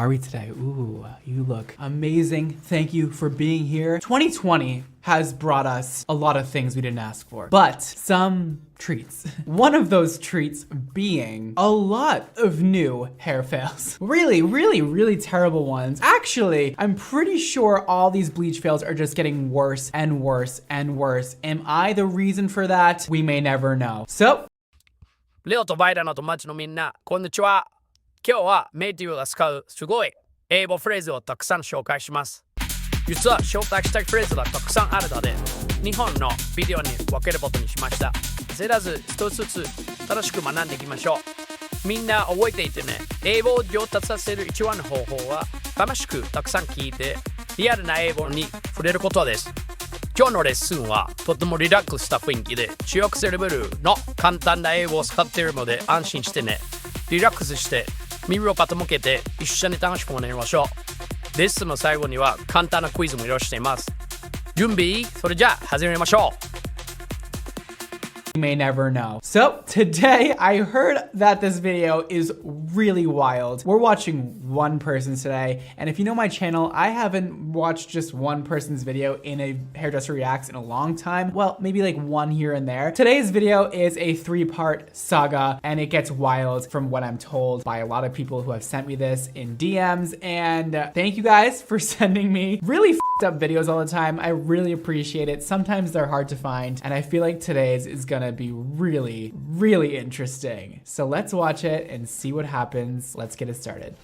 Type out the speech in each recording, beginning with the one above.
are we today? Ooh, you look amazing. Thank you for being here. 2020 has brought us a lot of things we didn't ask for, but some treats. One of those treats being a lot of new hair fails. Really terrible ones. Actually, I'm pretty sure all these bleach fails are just getting worse and worse and worse. Am I the reason for that? We may never know. So, レオとバイラの友達のみんな、こんにちは。今日はネイティブが使うすごい英語フレーズをたくさん紹介します。実は紹介したいフレーズがたくさんあるので、2本のビデオに分けることにしました。焦らず一つずつ楽しく学んでいきましょう。みんな覚えていてね。英語を上達させる一番の方法は、楽しくたくさん聞いて、リアルな英語に触れることです。今日のレッスンはとてもリラックスした雰囲気で中学生レベルの簡単な英語を使っているので安心してね。リラックスして耳を傾けて一緒に楽しく学びましょう。レッスンの最後には簡単なクイズも用意しています。準備？それじゃあ始めましょう。You may never know. So today I heard that this video is really wild. We're watching one person today, and if you know my channel, I haven't watched just one person's video in a Hairdresser Reacts in a long time. Well, maybe like one here and there. Today's video is a 3-part saga, and it gets wild from what I'm told by a lot of people who have sent me this in DMs, and thank you guys for sending me really f***ed up videos all the time. I really appreciate it. Sometimes they're hard to find, and I feel like today's is gonna be really interesting. So let's watch it and see what happens. Let's get it started.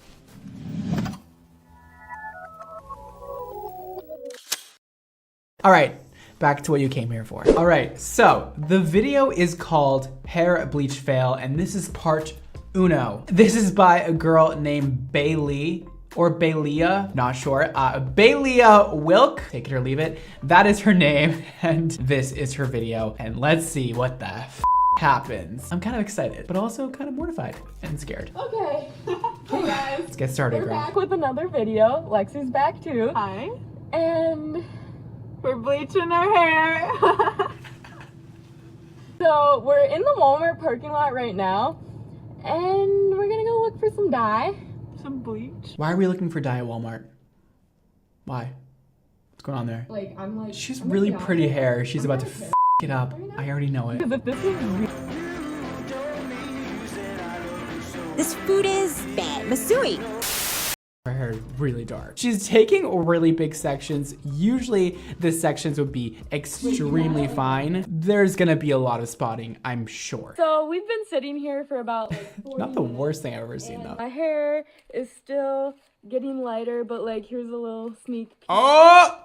All right, back to what you came here for. All right, so the video is called Hair Bleach Fail, and this is part uno. This is by a girl named Bailey. Or Baylia, not sure. Baylia Wilk, take it or leave it. That is her name, and this is her video. And let's see what the happens. I'm kind of excited, but also kind of mortified and scared. Okay. Hey guys. Let's get started, We're girl. back with another video. Lexi's back too. Hi. And We're bleaching our hair. so we're in the Walmart parking lot right now, and we're gonna go look for some dye. Some bleach. Why are we looking for dye at Walmart? Why? What's going on there? Like, She's I'm really gonna be pretty honest. hair. She's I'm about to gonna f it up. I already know it. Because if this is This food is bad. Masui. Her hair is really dark. She's taking really big sections. Usually the sections would be extremely fine. There's gonna be a lot of spotting, I'm sure. So we've been sitting here for about like 40 Not the minutes, worst thing I've ever seen and though. my hair is still getting lighter, but like here's a little sneak peek. Oh!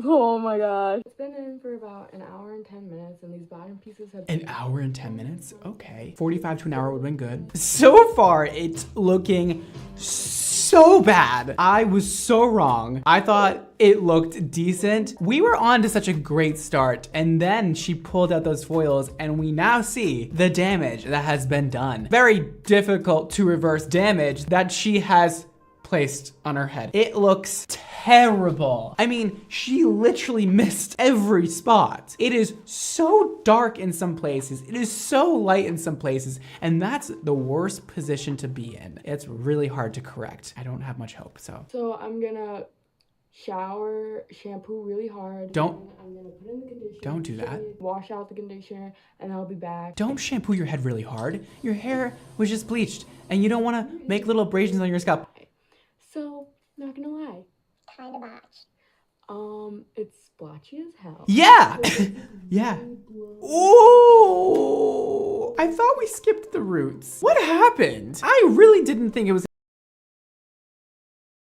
Oh my gosh. It's been in for about an hour and 10 minutes, and these bottom pieces have An hour and 10 minutes? Okay. 45 to an hour would have been good. So far, it's looking so bad. I was so wrong. I thought it looked decent. We were on to such a great start, and then she pulled out those foils, and we now see the damage that has been done. Very difficult to reverse damage that she has placed on her head. It looks terrible. I mean, she literally missed every spot. It is so dark in some places. It is so light in some places. And that's the worst position to be in. It's really hard to correct. I don't have much hope, so. So I'm gonna shampoo really hard. Don't. I'm gonna put in the conditioner. Don't do that. Wash out the conditioner, and I'll be back. Don't shampoo your head really hard. Your hair was just bleached, and you don't want to make little abrasions on your scalp. So, not gonna lie. Kind of botch. It's splotchy as hell. Yeah. Yeah. Ooh. I thought we skipped the roots. What happened? I really didn't think it was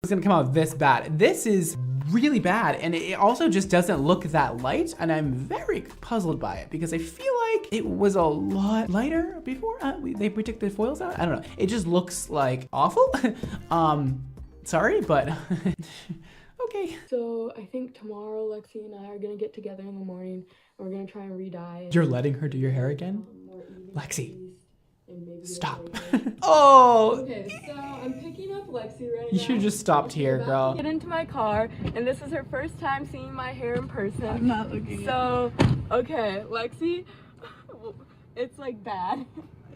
gonna come out this bad. This is really bad, and it also just doesn't look that light, and I'm very puzzled by it because I feel like it was a lot lighter before they took the foils out. I don't know. It just looks like awful. Sorry, but okay. So I think tomorrow Lexi and I are gonna get together in the morning, and we're gonna try and re-dye it. You're letting her do your hair again? More even Lexi, and maybe stop. later. Oh, Okay, so I'm picking up Lexi right now. you should have just stopped here, We're about girl. to get into my car, and this is her first time seeing my hair in person. I'm not looking. So, okay, Lexi, it's like bad.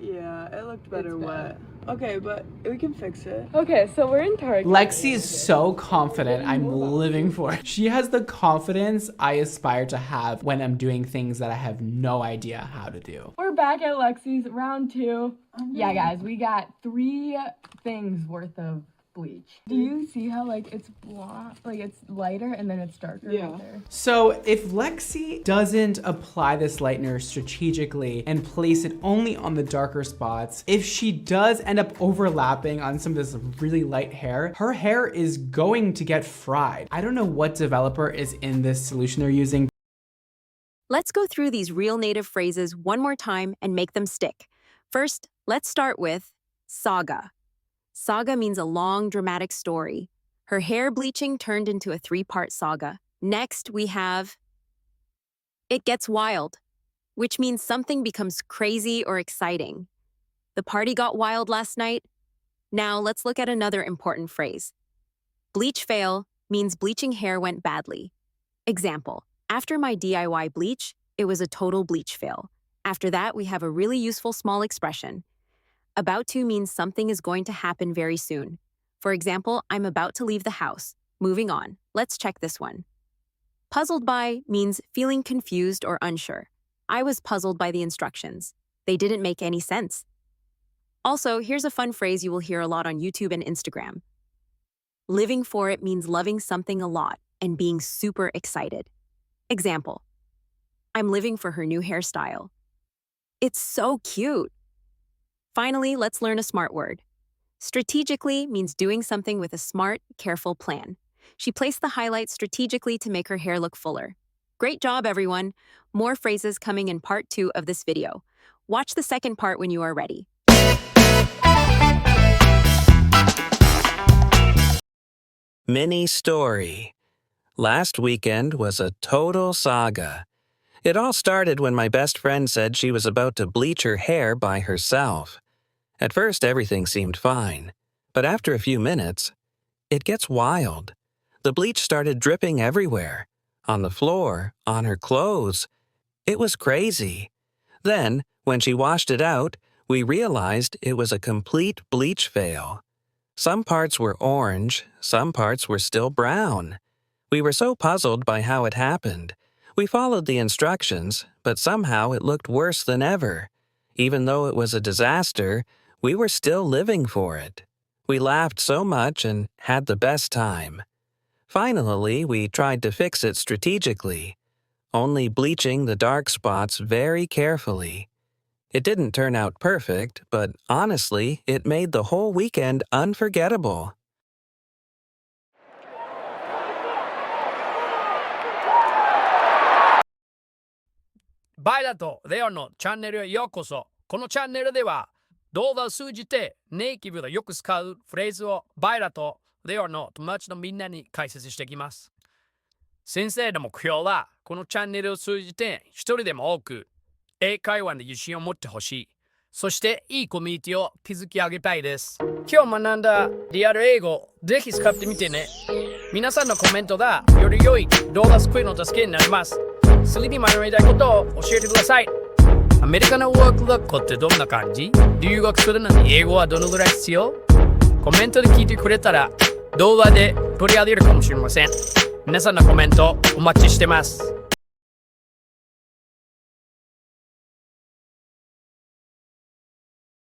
Yeah, it looked better It's bad. wet. Okay, but we can fix it. Okay, so we're in Target. Lexi is so confident. I'm living for it. She has the confidence I aspire to have when I'm doing things that I have no idea how to do. We're back at Lexi's round 2. Yeah, guys, we got 3 things worth of bleach. Do you see how like it's blonde, like it's lighter and then it's darker right there? So if Lexi doesn't apply this lightener strategically and place it only on the darker spots, if she does end up overlapping on some of this really light hair, her hair is going to get fried. I don't know what developer is in this solution they're using. Let's go through these real native phrases one more time and make them stick. First, let's start with saga. Saga means a long, dramatic story. Her hair bleaching turned into a 3-part saga. Next, we have it gets wild, which means something becomes crazy or exciting. The party got wild last night. Now, let's look at another important phrase. Bleach fail means bleaching hair went badly. Example, after my DIY bleach, it was a total bleach fail. After that, we have a really useful small expression. About to means something is going to happen very soon. For example, I'm about to leave the house. Moving on. Let's check this one. Puzzled by means feeling confused or unsure. I was puzzled by the instructions. They didn't make any sense. Also, here's a fun phrase you will hear a lot on YouTube and Instagram. Living for it means loving something a lot and being super excited. Example, I'm living for her new hairstyle. It's so cute. Finally, let's learn a smart word. Strategically means doing something with a smart, careful plan. She placed the highlights strategically to make her hair look fuller. Great job, everyone. More phrases coming in part 2 of this video. Watch the second part when you are ready. Mini story. Last weekend was a total saga. It all started when my best friend said she was about to bleach her hair by herself. At first, everything seemed fine, but after a few minutes, it gets wild. The bleach started dripping everywhere, on the floor, on her clothes. It was crazy. Then, when she washed it out, we realized it was a complete bleach fail. Some parts were orange, some parts were still brown. We were so puzzled by how it happened. We followed the instructions, but somehow it looked worse than ever. Even though it was a disaster, we were still living for it. We laughed so much and had the best time. Finally, we tried to fix it strategically, only bleaching the dark spots very carefully. It didn't turn out perfect, but honestly, it made the whole weekend unforgettable. バイラとレオのチャンネルへようこそ。このチャンネルでは動画を通じてネイティブがよく使うフレーズをバイラとレオの友達のみんなに解説していきます。先生の目標はこのチャンネルを通じて一人でも多く英会話で自信を持ってほしい。そしていいコミュニティを築き上げたいです。今日学んだリアル英語ぜひ使ってみてね。皆さんのコメントがより良い動画作りの助けになります。次に学びたいことを教えてください。アメリカのワーク学校ってどんな感じ？留学するのに英語はどのぐらい必要？コメントで聞いてくれたら動画で取り上げるかもしれません。皆さんのコメントお待ちしてます。